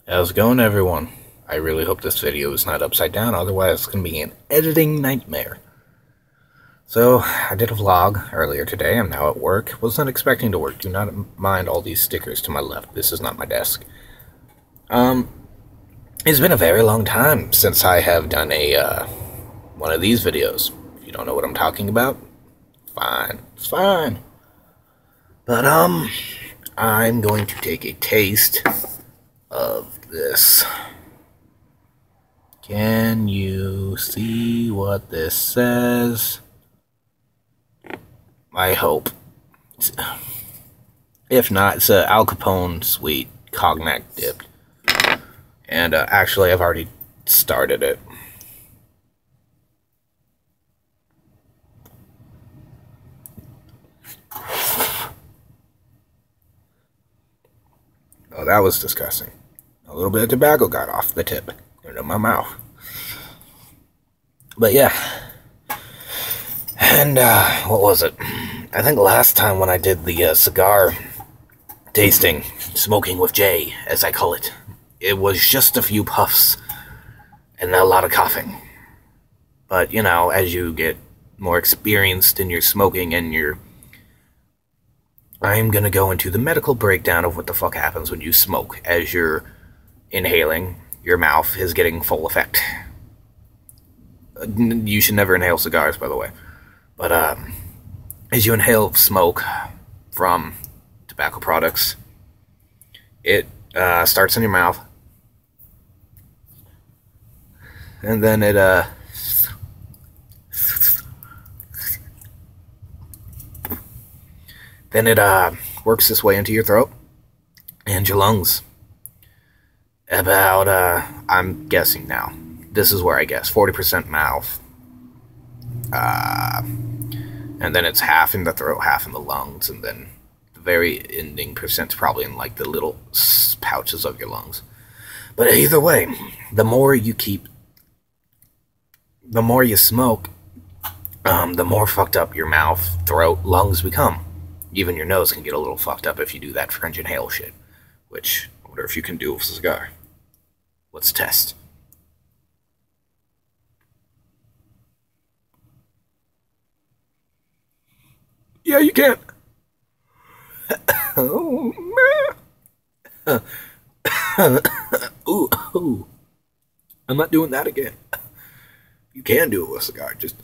How's it going, everyone? I really hope this video is not upside down, otherwise it's going to be an editing nightmare. So, I did a vlog earlier today. I'm now at work. Wasn't expecting to work. Do not mind all these stickers to my left. This is not my desk. It's been a very long time since I have done a, one of these videos. If you don't know what I'm talking about, fine. It's fine. But, I'm going to take a taste of this. Can you see what this says? I hope. If not, it's a Al Capone sweet cognac dipped. And actually, I've already started it. Oh, that was disgusting. A little bit of tobacco got off the tip into my mouth. But yeah. And, what was it? I think last time when I did the cigar tasting, smoking with Jay, as I call it, it was just a few puffs and a lot of coughing. But, you know, as you get more experienced in your smoking and your... I'm gonna go into the medical breakdown of what the fuck happens when you smoke. As you're inhaling, your mouth is getting full effect. You should never inhale cigars, by the way. But, as you inhale smoke from tobacco products, it starts in your mouth. And then it, works its way into your throat and your lungs. About, I'm guessing now. This is where I guess. 40% mouth. And then it's half in the throat, half in the lungs, and then the very ending percent's probably in, like, the little pouches of your lungs. But either way, the more you smoke, the more fucked up your mouth, throat, lungs become. Even your nose can get a little fucked up if you do that French inhale shit. Which, I wonder if you can do with a cigar. Let's test. Yeah, you can. Oh, man. Ooh. I'm not doing that again. You can do it with a cigar, just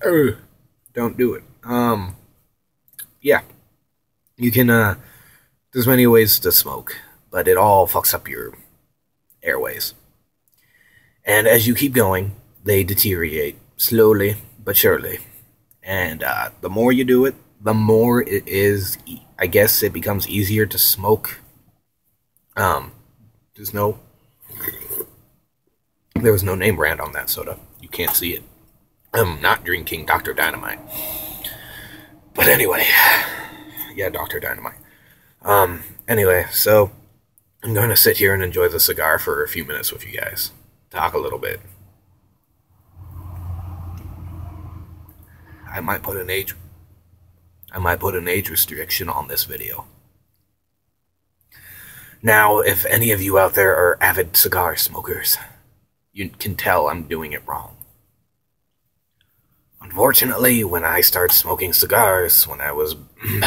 don't do it. Yeah. You can, there's many ways to smoke, but it all fucks up your airways. And as you keep going, they deteriorate slowly but surely. And the more you do it, the more it is, I guess it becomes easier to smoke. There was no name brand on that soda. You can't see it. I'm not drinking Dr. Dynamite. But anyway, yeah, Dr. Dynamite. Anyway, so I'm going to sit here and enjoy the cigar for a few minutes with you guys. Talk a little bit. I might put an age restriction on this video. Now, if any of you out there are avid cigar smokers, you can tell I'm doing it wrong. Unfortunately, when I started smoking cigars when I was when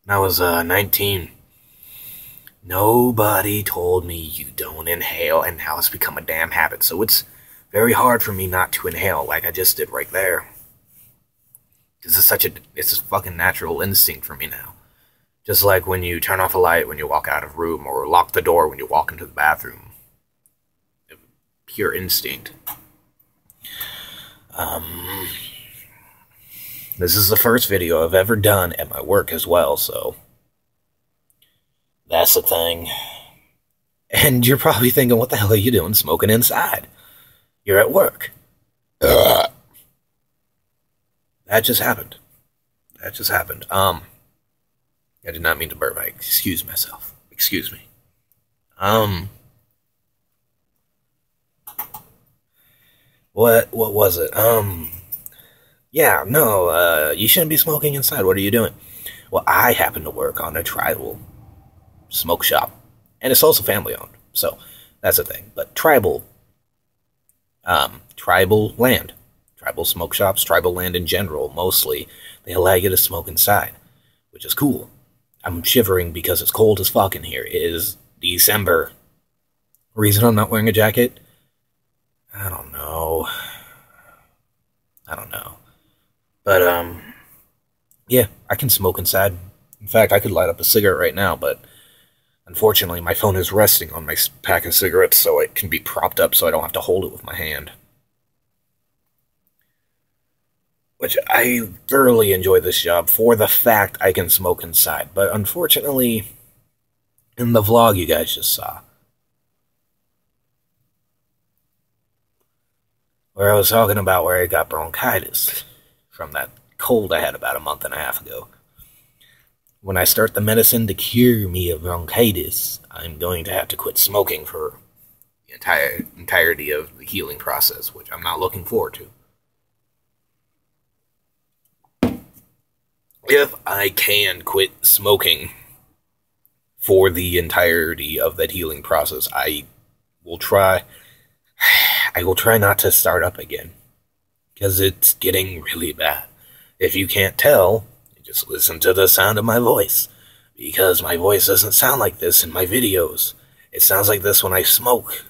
I was 19, nobody told me you don't inhale, and now it's become a damn habit. So it's very hard for me not to inhale like I just did right there. Because it's a fucking natural instinct for me now. Just like when you turn off a light when you walk out of a room, or lock the door when you walk into the bathroom. Pure instinct. This is the first video I've ever done at my work as well, so that's the thing. And you're probably thinking, what the hell are you doing smoking inside? You're at work. That just happened. I did not mean to burp. I excuse myself. Excuse me. What was it? Yeah, no, you shouldn't be smoking inside. What are you doing? Well, I happen to work on a tribal smoke shop, and it's also family owned. So that's the thing. But tribal land, tribal smoke shops, tribal land in general, mostly they allow you to smoke inside, which is cool. I'm shivering because it's cold as fuck in here. It is December. Reason I'm not wearing a jacket? I don't know. I don't know. But yeah, I can smoke inside. In fact, I could light up a cigarette right now, but unfortunately, my phone is resting on my pack of cigarettes, so it can be propped up so I don't have to hold it with my hand. Which I thoroughly enjoy this job for the fact I can smoke inside. But unfortunately, in the vlog you guys just saw, where I was talking about where I got bronchitis from that cold I had about a month and a half ago. When I start the medicine to cure me of bronchitis, I'm going to have to quit smoking for the entirety of the healing process, which I'm not looking forward to. If I can quit smoking for the entirety of that healing process, I will try. I will try not to start up again, because it's getting really bad. If you can't tell, just listen to the sound of my voice, because my voice doesn't sound like this in my videos. It sounds like this when I smoke,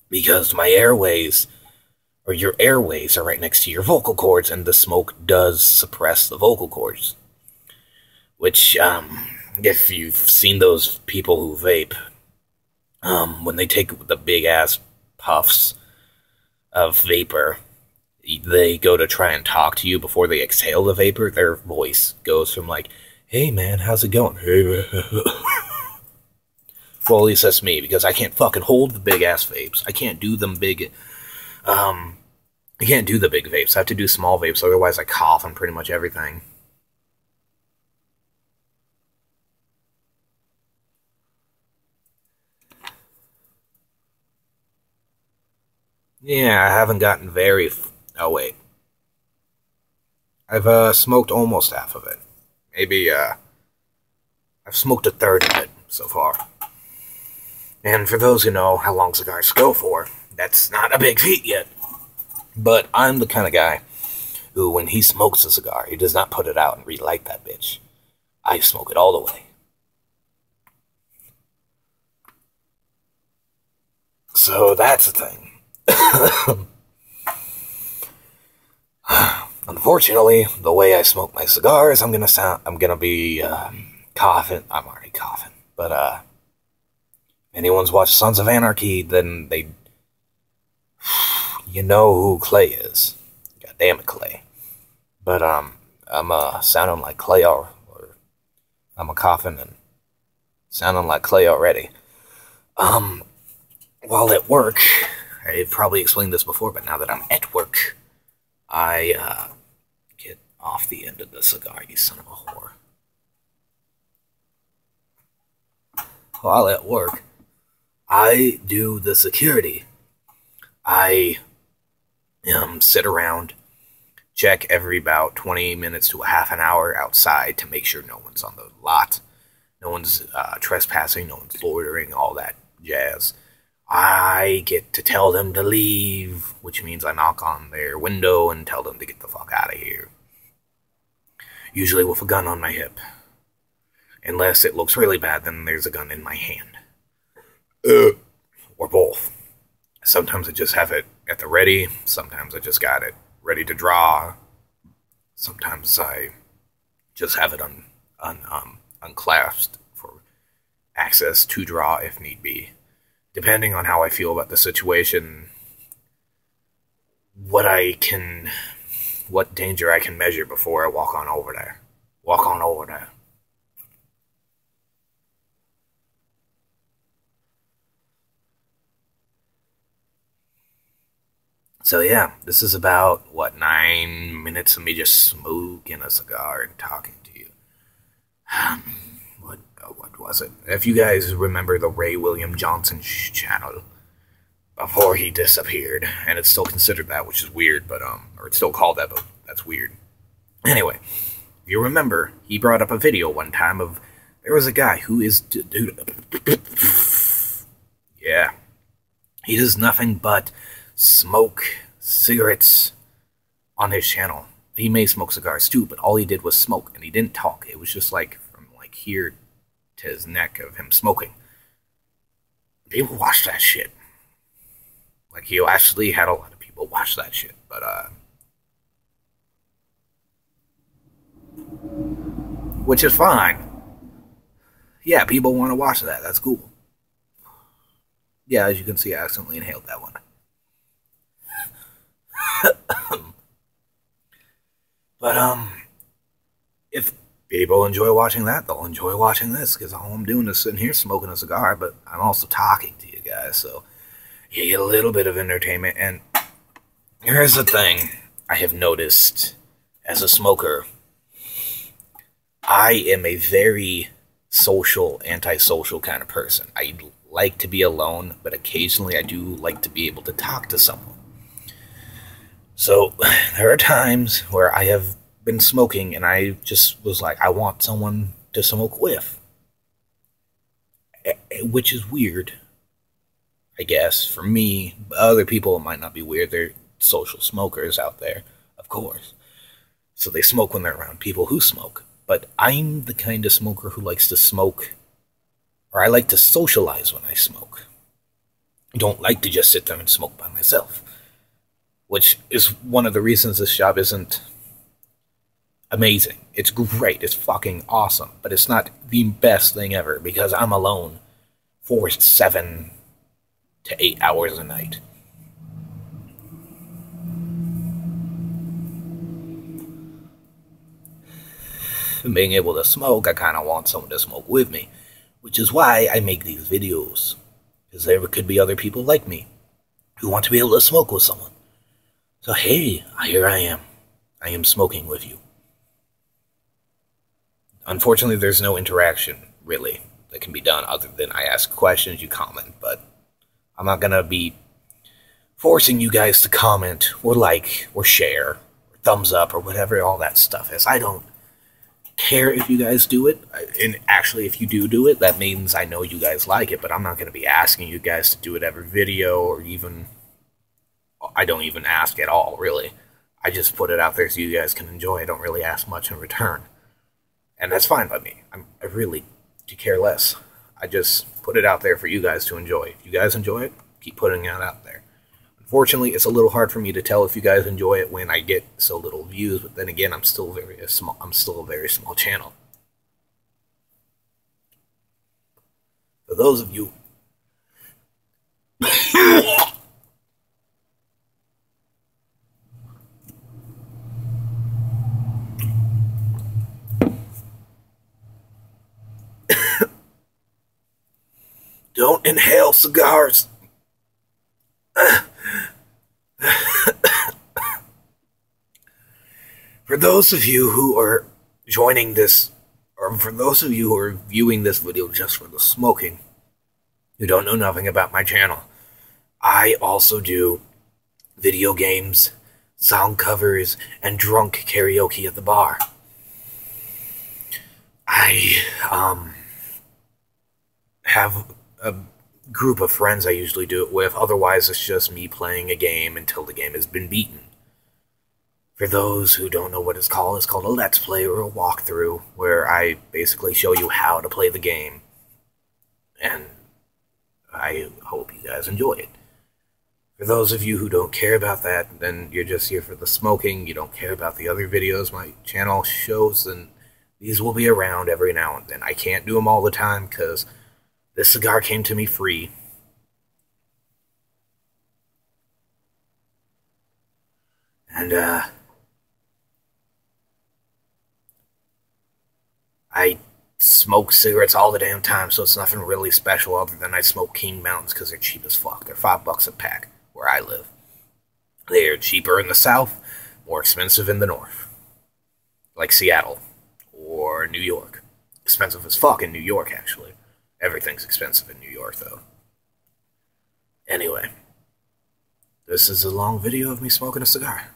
because my airways, or your airways, are right next to your vocal cords, and the smoke does suppress the vocal cords. Which, if you've seen those people who vape, when they take the big-ass puffs of vapor, they go to try and talk to you before they exhale the vapor, their voice goes from like, hey man, how's it going? Well, at least that's me, because I can't fucking hold the big-ass vapes. I can't do them big, I can't do the big vapes. I have to do small vapes, otherwise I cough on pretty much everything. Yeah, I haven't gotten very... Oh, wait. I've smoked almost half of it. Maybe, I've smoked a third of it so far. And for those who know how long cigars go for, that's not a big feat yet. But I'm the kind of guy who, when he smokes a cigar, he does not put it out and relight that bitch. I smoke it all the way. So that's the thing. Unfortunately, the way I smoke my cigars, I'm gonna be coughing. I'm already coughing, but if anyone's watched Sons of Anarchy, then you know who Clay is. God damn it, Clay. But I'm sounding like Clay, or I'm a coughing and sounding like Clay already. While at work, I've probably explained this before, but now that I'm at work, I get off the end of the cigar, you son of a whore. While at work, I do the security. I sit around, check every about 20 minutes to a half an hour outside to make sure no one's on the lot, no one's trespassing, no one's loitering, all that jazz. I get to tell them to leave, which means I knock on their window and tell them to get the fuck out of here. Usually with a gun on my hip. Unless it looks really bad, then there's a gun in my hand. Or both. Sometimes I just have it at the ready, sometimes I just got it ready to draw. Sometimes I just have it unclasped for access to draw if need be. Depending on how I feel about the situation, what danger I can measure before I walk on over there. Walk on over there. So yeah, this is about, 9 minutes of me just smoking a cigar and talking to you. What was it? If you guys remember the Ray William Johnson channel, before he disappeared, and it's still considered that, which is weird, but, or it's still called that, but that's weird. Anyway, you remember, he brought up a video one time of there was a guy who is yeah, he does nothing but smoke cigarettes on his channel. He may smoke cigars too, but all he did was smoke, and he didn't talk. It was just like from like here to his neck of him smoking. People watch that shit. Like he actually had a lot of people watch that shit, but which is fine. Yeah, people want to watch that. That's cool. Yeah, as you can see, I accidentally inhaled that one. But if people enjoy watching that, they'll enjoy watching this, because all I'm doing is sitting here smoking a cigar, but I'm also talking to you guys, so you get a little bit of entertainment. And here's the thing I have noticed as a smoker. I am a very social, antisocial kind of person. I like to be alone, but occasionally I do like to be able to talk to someone. So there are times where I have been smoking and I just was like, I want someone to smoke with. Which is weird, I guess, for me. Other people, it might not be weird. They're social smokers out there, of course. So they smoke when they're around people who smoke. But I'm the kind of smoker who likes to smoke, or I like to socialize when I smoke. I don't like to just sit there and smoke by myself. Which is one of the reasons this job isn't amazing. It's great. It's fucking awesome. But it's not the best thing ever because I'm alone for 7 to 8 hours a night. And being able to smoke, I kind of want someone to smoke with me. Which is why I make these videos. Because there could be other people like me who want to be able to smoke with someone. So hey, here I am. I am smoking with you. Unfortunately, there's no interaction, really, that can be done other than I ask questions, you comment, but I'm not going to be forcing you guys to comment, or like, or share, or thumbs up, or whatever all that stuff is. I don't care if you guys do it, and actually, if you do it, that means I know you guys like it, but I'm not going to be asking you guys to do it every video, or even, I don't even ask at all, really. I just put it out there so you guys can enjoy. I don't really ask much in return. And that's fine by me. I really do care less. I just put it out there for you guys to enjoy. If you guys enjoy it, keep putting it out there. Unfortunately, it's a little hard for me to tell if you guys enjoy it when I get so little views. But then again, I'm still a very small channel. For those of you don't inhale cigars. For those of you who are joining this, or for those of you who are viewing this video just for the smoking, who don't know nothing about my channel, I also do video games, song covers, and drunk karaoke at the bar. I have a group of friends I usually do it with. Otherwise, it's just me playing a game until the game has been beaten. For those who don't know what it's called a Let's Play or a walkthrough, where I basically show you how to play the game. And I hope you guys enjoy it. For those of you who don't care about that, then you're just here for the smoking, you don't care about the other videos my channel shows, then these will be around every now and then. I can't do them all the time because this cigar came to me free. And, I smoke cigarettes all the damn time, so it's nothing really special other than I smoke King Mountains because they're cheap as fuck. They're $5 a pack where I live. They're cheaper in the south, more expensive in the north. Like Seattle or New York. Expensive as fuck in New York, actually. Everything's expensive in New York, though. Anyway, this is a long video of me smoking a cigar.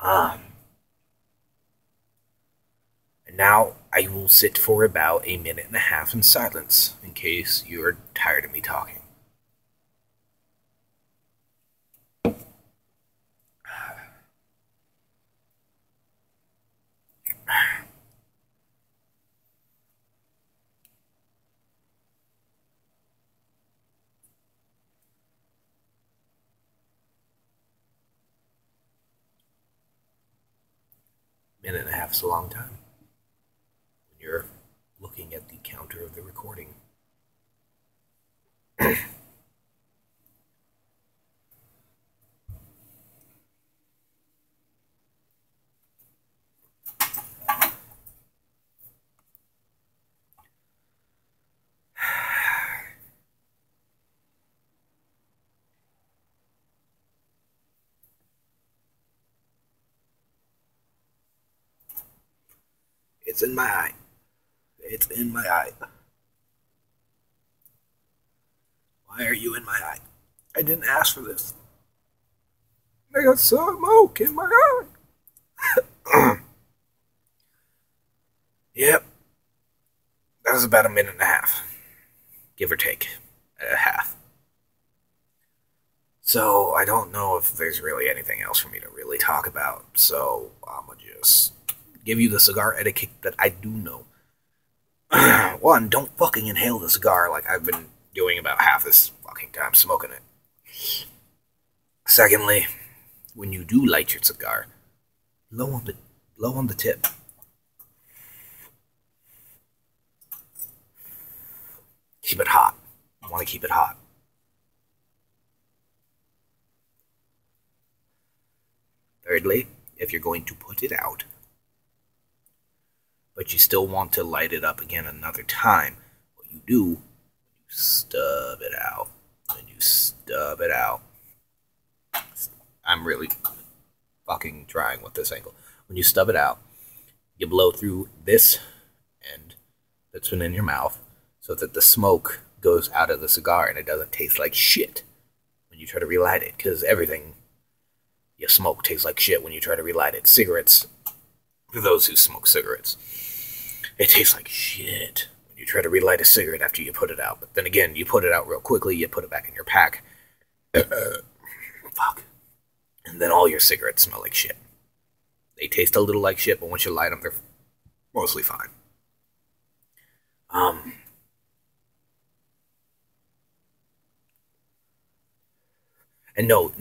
Um, and now I will sit for about a minute and a half in silence in case you're tired of me talking. Minute and a half is a long time when you're looking at the counter of the recording. It's in my eye. It's in my eye. Why are you in my eye? I didn't ask for this. I got smoke in my eye. Yep, that was about a minute and a half, give or take a half. So I don't know if there's really anything else for me to really talk about. So I'm gonna just give you the cigar etiquette that I do know. One, don't fucking inhale the cigar like I've been doing about half this fucking time smoking it. Secondly, when you do light your cigar, blow on the tip. Keep it hot. I want to keep it hot. Thirdly, if you're going to put it out, but you still want to light it up again another time, what you do, you stub it out. When you stub it out, I'm really fucking trying with this angle. When you stub it out, you blow through this end that's been in your mouth so that the smoke goes out of the cigar and it doesn't taste like shit when you try to relight it, because everything you smoke tastes like shit when you try to relight it. Cigarettes, for those who smoke cigarettes, it tastes like shit when you try to relight a cigarette after you put it out. But then again, you put it out real quickly, you put it back in your pack. Fuck. And then all your cigarettes smell like shit. They taste a little like shit, but once you light them, they're mostly fine. And no.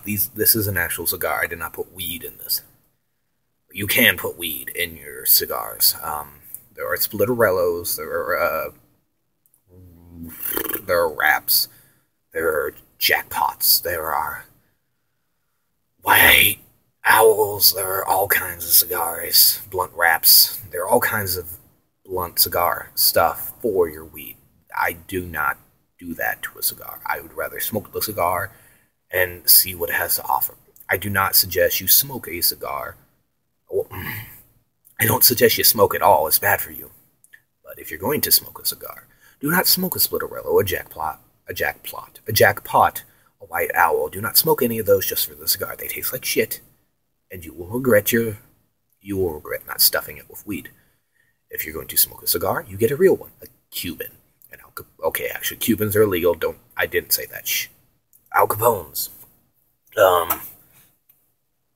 This is an actual cigar. I did not put weed in this. You can put weed in your cigars. There are splitterellos. There are wraps. There are jackpots. There are white owls. There are all kinds of cigars, blunt wraps. There are all kinds of blunt cigar stuff for your weed. I do not do that to a cigar. I would rather smoke the cigar and see what it has to offer. I do not suggest you smoke a cigar. Well, I don't suggest you smoke at all. It's bad for you. But if you're going to smoke a cigar, do not smoke a splitterello, a jackpot, a white owl. Do not smoke any of those just for the cigar. They taste like shit, and you will regret not stuffing it with weed. If you're going to smoke a cigar, you get a real one, a Cuban. And okay, actually, Cubans are illegal. I didn't say that. Shh. Al Capone's,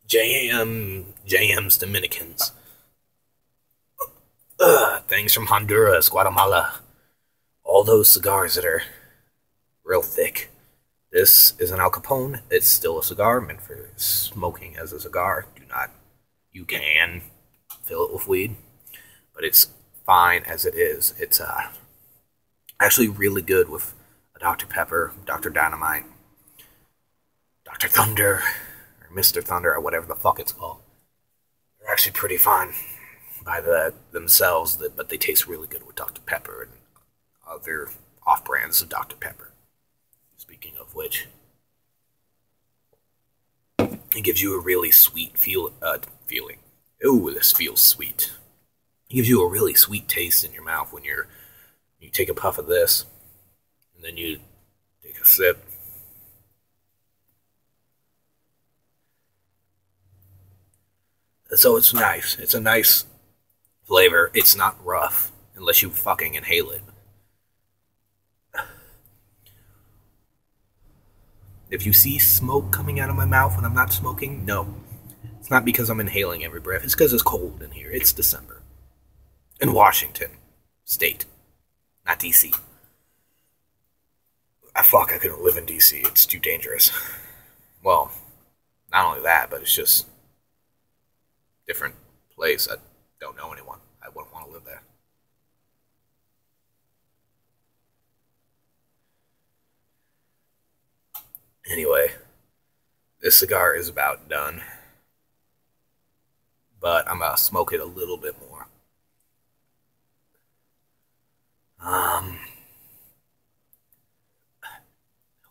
JM's Dominicans, things from Honduras, Guatemala, all those cigars that are real thick. This is an Al Capone. It's still a cigar meant for smoking as a cigar. You can fill it with weed, but it's fine as it is. It's actually really good with a Dr. Pepper, Dr. Dynamite, Dr. Thunder, or Mr. Thunder, or whatever the fuck it's called. They're actually pretty fine by themselves, but they taste really good with Dr. Pepper and other off-brands of Dr. Pepper. Speaking of which, it gives you a really sweet feeling. Ooh, this feels sweet. It gives you a really sweet taste in your mouth when you take a puff of this, and then you take a sip. So it's nice. It's a nice flavor. It's not rough unless you fucking inhale it. If you see smoke coming out of my mouth when I'm not smoking, no. It's not because I'm inhaling every breath. It's because it's cold in here. It's December. In Washington State. Not D.C. I couldn't live in D.C. It's too dangerous. Well, not only that, but it's just different place. I don't know anyone. I wouldn't want to live there. Anyway, this cigar is about done. But I'm going to smoke it a little bit more.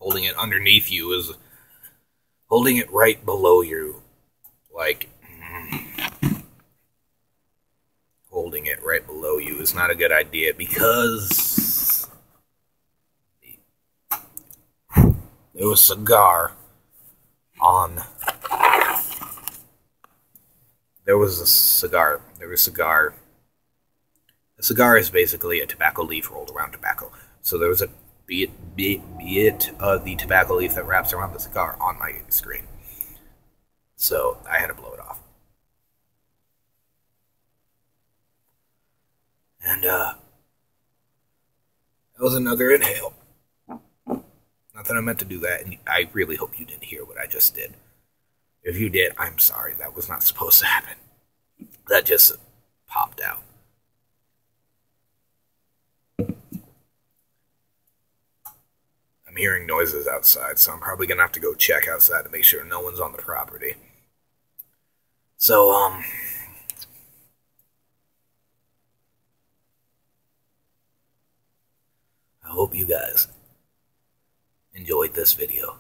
Holding it underneath you is holding it right below you. Like, holding it right below you is not a good idea because there was a cigar on. There was a cigar. A cigar is basically a tobacco leaf rolled around tobacco. So there was a bit of the tobacco leaf that wraps around the cigar on my screen. So I had to blow it off. And that was another inhale. Not that I meant to do that, and I really hope you didn't hear what I just did. If you did, I'm sorry. That was not supposed to happen. That just popped out. I'm hearing noises outside, so I'm probably going to have to go check outside to make sure no one's on the property. So, I hope you guys enjoyed this video.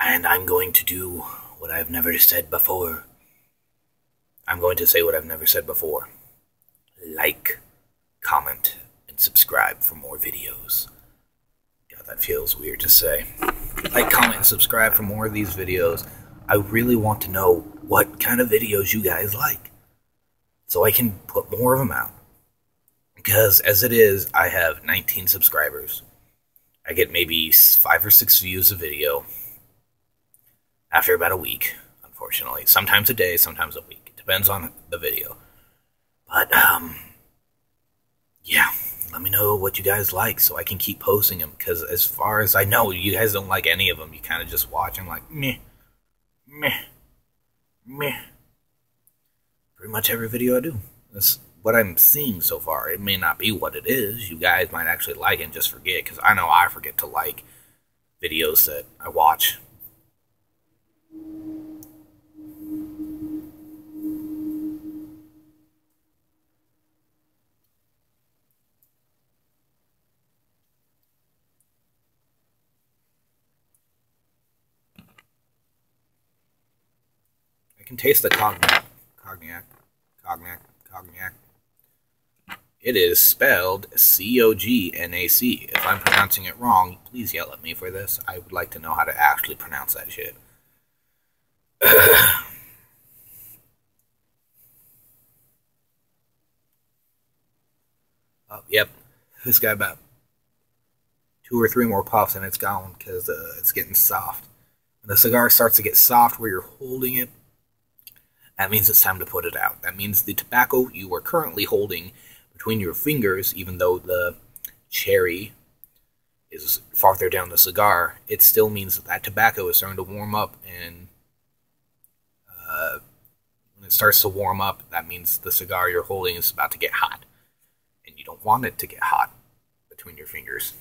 And I'm going to do what I've never said before. I'm going to say what I've never said before. Like, comment, and subscribe for more videos. God, that feels weird to say. Like, comment, and subscribe for more of these videos. I really want to know what kind of videos you guys like, so I can put more of them out. Because as it is, I have 19 subscribers. I get maybe 5 or 6 views a video after about a week, unfortunately. Sometimes a day, sometimes a week. It depends on the video. But, yeah, let me know what you guys like so I can keep posting them. Because as far as I know, you guys don't like any of them. You kind of just watch and like, meh, meh, meh. Pretty much every video I do. That's what I'm seeing so far. It may not be what it is. You guys might actually like it and just forget. Because I know I forget to like videos that I watch. I can taste the cognac. It is spelled C-O-G-N-A-C. If I'm pronouncing it wrong, please yell at me for this. I would like to know how to actually pronounce that shit. Oh, yep. This guy about 2 or 3 more puffs and it's gone because it's getting soft. When the cigar starts to get soft where you're holding it, that means it's time to put it out. That means the tobacco you are currently holding between your fingers, even though the cherry is farther down the cigar, it still means that that tobacco is starting to warm up, and when it starts to warm up, that means the cigar you're holding is about to get hot, and you don't want it to get hot between your fingers.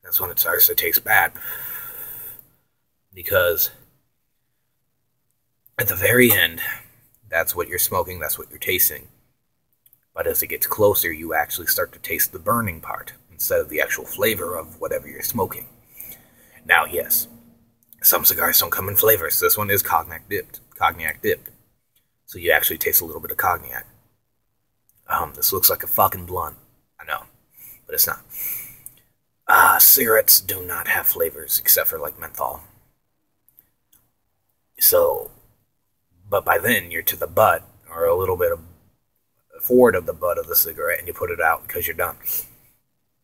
That's when it starts to taste bad, because at the very end, that's what you're smoking, that's what you're tasting. But as it gets closer, you actually start to taste the burning part instead of the actual flavor of whatever you're smoking. Now, yes, some cigars don't come in flavors. This one is cognac dipped. So you actually taste a little bit of cognac. This looks like a fucking blunt. I know, but it's not. Cigarettes do not have flavors except for like menthol. So, but by then you're to the butt or a little bit of forward of the butt of the cigarette, and you put it out because you're done.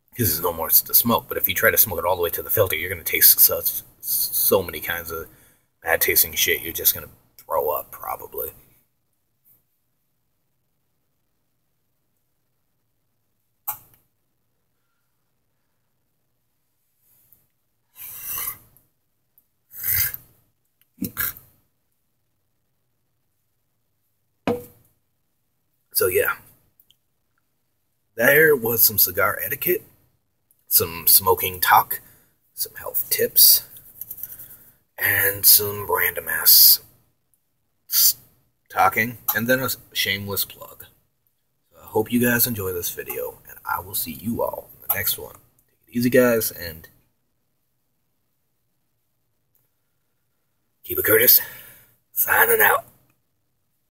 Because there's no more to smoke. But if you try to smoke it all the way to the filter, you're going to taste so many kinds of bad tasting shit. You're just going to throw up probably. So yeah, there was some cigar etiquette, some smoking talk, some health tips, and some random ass talking, and then a shameless plug. So I hope you guys enjoy this video, and I will see you all in the next one. Take it easy, guys, and keep it Curtis. Signing out.